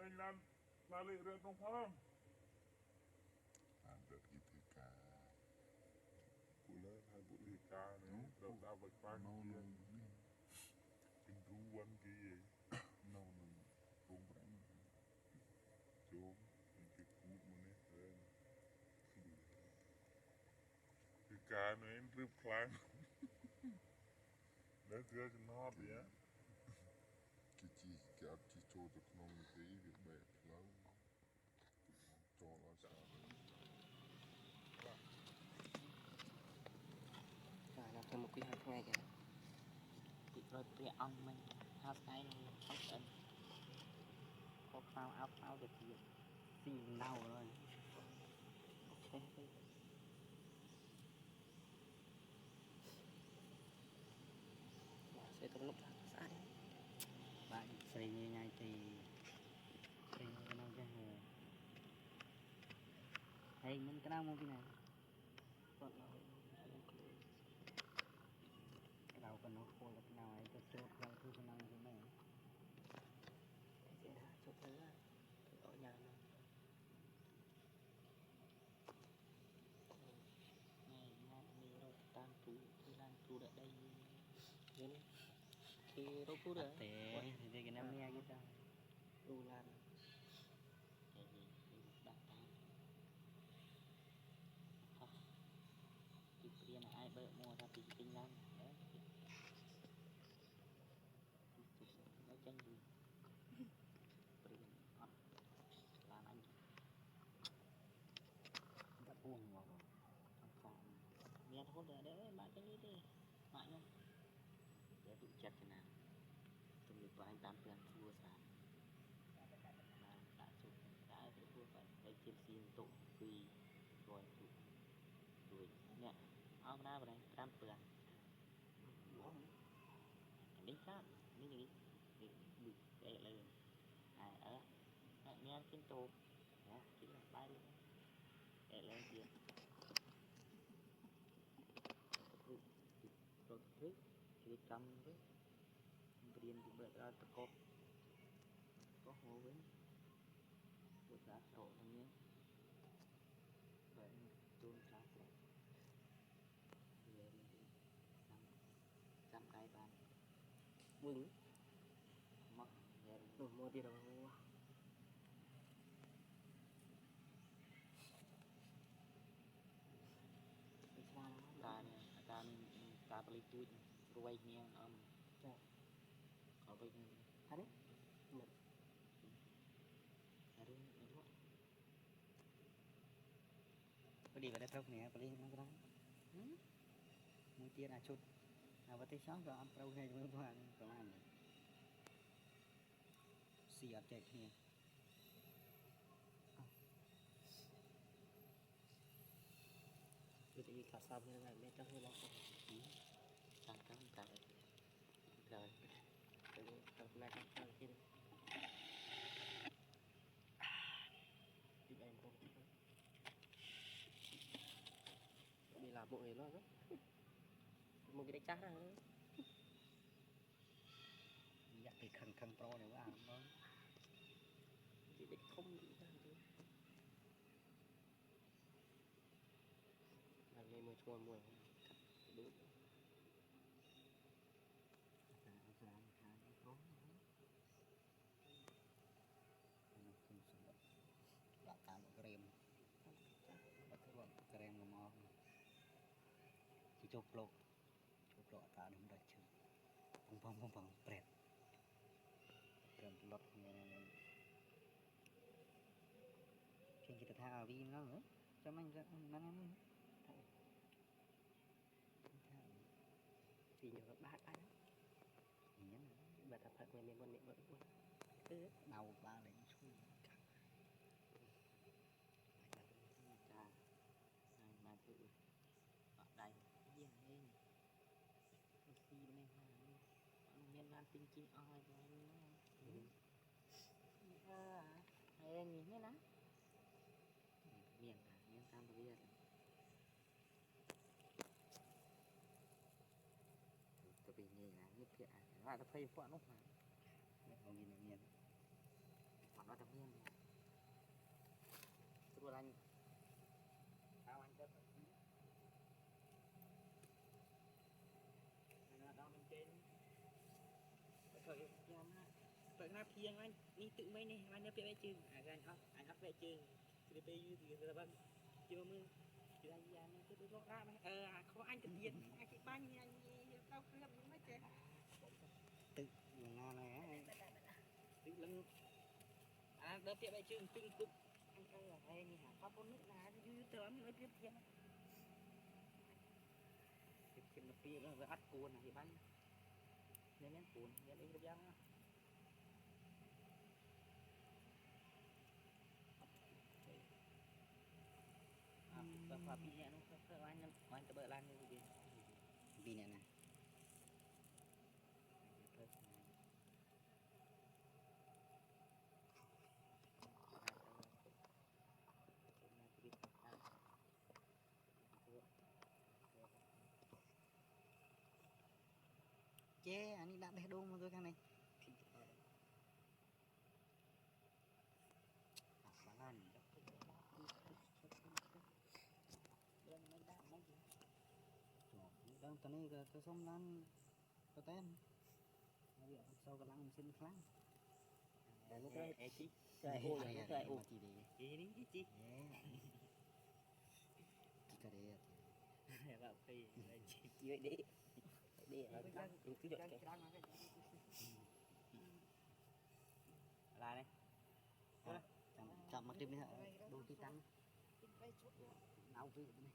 anh làm lệ rồi không phong được cái thứ cả phụ nữ hay phụ nữ ca nữa đâu đã vật quan kia chính ru quan kia đâu là không phải chốn cái cụ mà nè cái ca nó em rướp khăn nó cứ cho nó vậy cái chi cho được non cái việc bẹp lắm cho nó sao rồi làm thêm một cái hai ngày kìa bị rồi bị ăn mình hai ngày không cần có áo được gì xin đau rồi ok sẽ không lúc xa đi bạn xây như này thì xây cái nào cho người hay mình cái nào mua cái này còn cái nào còn nó khô là cái nào ấy cái chốt vào thu cái nào như thế này sẽ đã chốt thứ ở nhà này này mì rồi tan tú thì làm tú ở đây đến khi đâu tú được thì cái năm nghe cái ta tu lan cái gì đặt tan cái kia này ai bợ mua ra thì tinh lan đấy nói chân gì làm anh đã buồn vào phòng nghe thôi để bạn cái đi bạn không để bị chặt thế nào tôi được vào anh 8 tiền thua sàn mà đã chụp đã phải thua phải đây chiếm xin tụ quỳ rồi tụ đuổi nè ông ra vào đây 8 tiền đi khác đi bị để lên ở nghe trên tù chỉ là bay lên để lên kia rồi thứ thì cầm với tiền thì bật ra có hồ với bật ra sổ thằng nhé vậy tôi ra sổ về trăm cái bàn mừng mất về mua tiền đâu mua ta beli duit ruai ni kalau beli ada một ada itu beli pada truk ni beli mana kan mungkin acut apa tu sáng rồi ăn trâu này mới vào còn ăn xì ở chạy ni jadi kasar ni lah macam ni lah cangkang tak rồi jadi kalau nak cangkang kiri em không đi làm mọi người lo đó một cái đánh chắc ra dắt thì khăn pro này quá nó chỉ để không bị ra thôi làm này mới chua mùi đúng bạn tạo một krem bạn krem mà mò chỉ chụp lộ tạo được đại chứ bông bẹt krem lót khi kita thao vi nó nữa cho mình ra nó thì nhiều ba cái đó nhớ bà tập thật ngày mình miệng vẫn cứ đầu ba lấy chui cha mà thử ở đây gì này oxy bên này miền Nam tinh chi oi rồi hay nhìn thế nào miền Nam bây giờ tapi ni lah ni pihak lah ada pay puan noh. Orang ini mian. Mana có tập viên tôi anh tao anh chết đó bên trên thời nó phiền anh đi tự mấy này anh nó vẽ chừng anh ấp vẽ chừng thì bây giờ thì là vâng chưa mưa thì anh ra nó cứ lót ra không anh thực hiện anh cái bánh anh tao cứ làm mấy chuyện tự ngon này tự lưng đợt vẽ vẽ chừng từng cục anh ơi là đây nè có con nước là dưới tớ mới biết thêm thì nó pia nó ắt cuốn này bánh nên nó cuốn nên đi được răng và pin này nó có anh tự bơi lan như vậy pin này nè chế anh đã để đôn mà tôi cái này đang tao này cái sông lan cái tên sau cái lăng xin kháng lúc đó chị ô lúc đó ô chị đi chị chị cái đấy bảo khi chị vậy đi cứ dọn là đây chậm mặc đêm này đồ tí tăng nấu cái này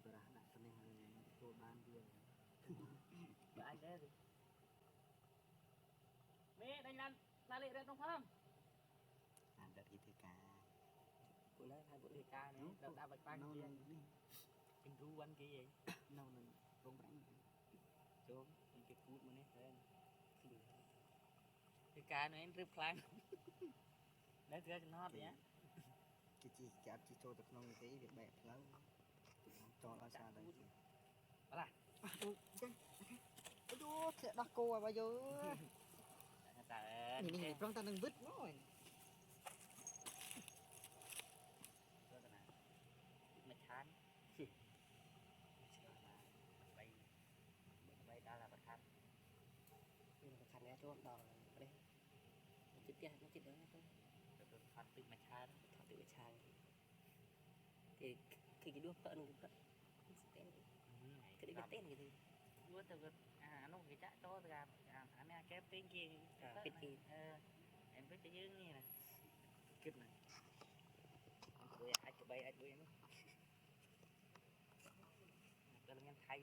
berah nak kena korban dia. Bạn đấy thì. Mẹ đánh lan lệ ra trong phòng. Anh đặt cái ca. Bữa lấy hai bữa ca này, đợt đã bạch băng kia. Kinh ru ăn cái gì? Nâu nè, rong bánh. Chôm, cái cút mà nè thế. Cái ca nó em rip khlang. Đấy thứ nó hot nhá. Cái chi chạp chi cho được nông tí việc bẹp lắm. Cho nó xa đây. Đó là ôi sẽ đọc cô à bao giờ nhìn trong ta đừng vứt rồi mệt chán bay đã là bật khăn khăn này cho đỏ đây chết kia nó chết đấy thôi được phạt tự mệt chán tự mệt chán thì cái đuốc phận cũng cái đấy biết tên cái gì luôn từ nó cái chả cho từ anh em kép tên kia biết gì em biết cái như này kịp này rồi ai chụp bay ai chụp em đó là em thay